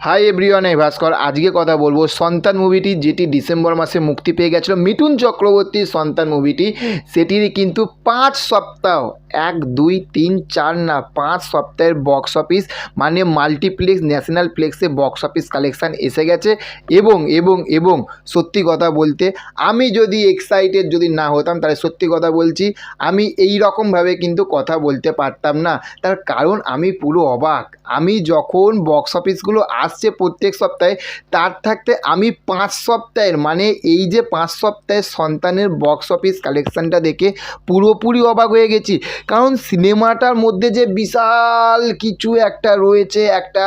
Hi everyone, আমি ভাস্কর। আজকে কথা বলবো সন্তান মুভিটি, যেটি ডিসেম্বর মাসে মুক্তি পেয়ে গেছিল। মিঠুন চক্রবর্তীর সন্তান মুভিটি, সেটির কিন্তু 5 সপ্তাহ, 1 2 3 4 না 5 সপ্তাহের বক্স অফিস মানে মাল্টিপ্লেক্স, ন্যাশনাল প্লেক্সে বক্স অফিস কালেকশান এসে গেছে। এবং এবং এবং সত্যি কথা বলতে আমি যদি এক্সাইটেড যদি না হতাম, তাহলে সত্যি কথা বলছি আমি এই রকমভাবে কিন্তু কথা বলতে পারতাম না। তার কারণ আমি পুরো অবাক। আমি যখন বক্স অফিসগুলো আসছে প্রত্যেক সপ্তাহে, তার থাকতে আমি 5 সপ্তাহের মানে এই যে 5 সপ্তাহের সন্তানের বক্স অফিস কালেকশানটা দেখে পুরোপুরি অবাক হয়ে গেছি। কারণ সিনেমাটার মধ্যে যে বিশাল কিছু একটা রয়েছে, একটা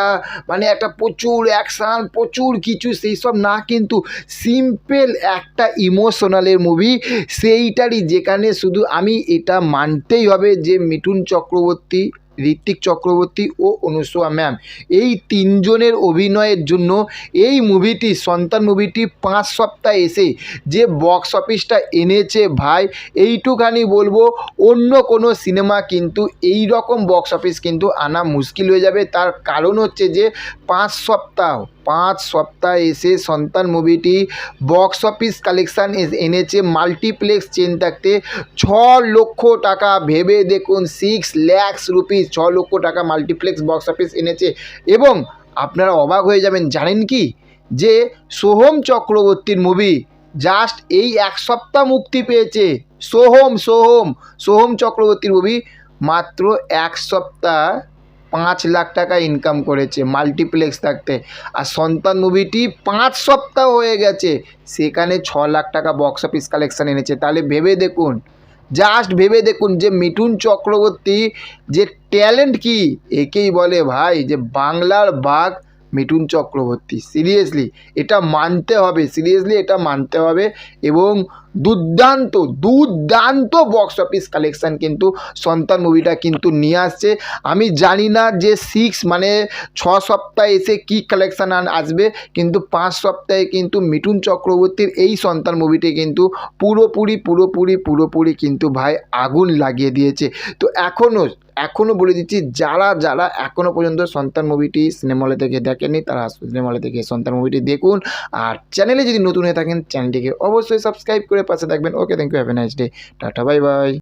মানে একটা প্রচুর অ্যাকশান, প্রচুর কিছু, সেই সব না, কিন্তু সিম্পল একটা ইমোশনালের মুভি সেইটারই, যেখানে শুধু আমি এটা মানতেই হবে যে মিঠুন চক্রবর্তী, ঋত্বিক চক্রবর্তী ও অনুষ্কা ম্যাম, এই তিনজনের অভিনয়ের জন্য এই মুভিটি, সন্তান মুভিটি 5 সপ্তাহ এসে যে বক্স অফিসটা এনেছে ভাই, এইটুখানি বলবো অন্য কোনো সিনেমা কিন্তু এই রকম বক্স অফিস কিন্তু আনা মুশকিল হয়ে যাবে। তার কারণ হচ্ছে যে 5 সপ্তাহ এসে সন্তান মুভিটি বক্স অফিস কালেকশান এনেছে মাল্টিপ্লেক্স চেন থাকতে 6 লক্ষ টাকা। ভেবে দেখুন, 6 lakhs রুপিস, 6 লক্ষ টাকা মাল্টিপ্লেক্স বক্স অফিস এনেছে। এবং আপনারা অবাক হয়ে যাবেন, জানেন কি, যে সোহম চক্রবর্তীর মুভি জাস্ট এই 1 সপ্তাহ মুক্তি পেয়েছে। সোহম চক্রবর্তীর মুভি মাত্র 1 সপ্তাহ 5 লাখ টাকা ইনকাম করেছে মাল্টিপ্লেক্স থাকতে। আর সন্তান মুভিটি 5 সপ্তাহ হয়ে গেছে, সেখানে 6 লাখ টাকা বক্স অফিস কালেকশান এনেছে। তাহলে ভেবে দেখুন, জাস্ট ভেবে দেখুন যে মিঠুন চক্রবর্তী যে ট্যালেন্ট, কি একেই বলে ভাই যে বাংলার বাঘ মিঠুন চক্রবর্তী। সিরিয়াসলি এটা মানতে হবে, এটা মানতে হবে। এবং দুর্দান্ত বক্স অফিস কালেকশান কিন্তু সন্তান মুভিটা কিন্তু নিয়ে আসছে। আমি জানি না যে 6 মানে 6 সপ্তাহে এসে কী কালেকশান আসবে, কিন্তু 5 সপ্তাহে কিন্তু মিঠুন চক্রবর্তীর এই সন্তান মুভিটি কিন্তু পুরোপুরি কিন্তু ভাই আগুন লাগিয়ে দিয়েছে। তো এখনও বলে দিচ্ছি, যারা এখনও পর্যন্ত সন্তান মুভিটি সিনেমা হলে থেকে দেখেননি, তারা সিনেমা হলে থেকে সন্তান মুভিটি দেখুন। আর চ্যানেলে যদি নতুন হয়ে থাকেন, চ্যানেলটিকে অবশ্যই সাবস্ক্রাইব করে পাশে থাকবেন। Okay, thank you, have a nice day, tata, bye by.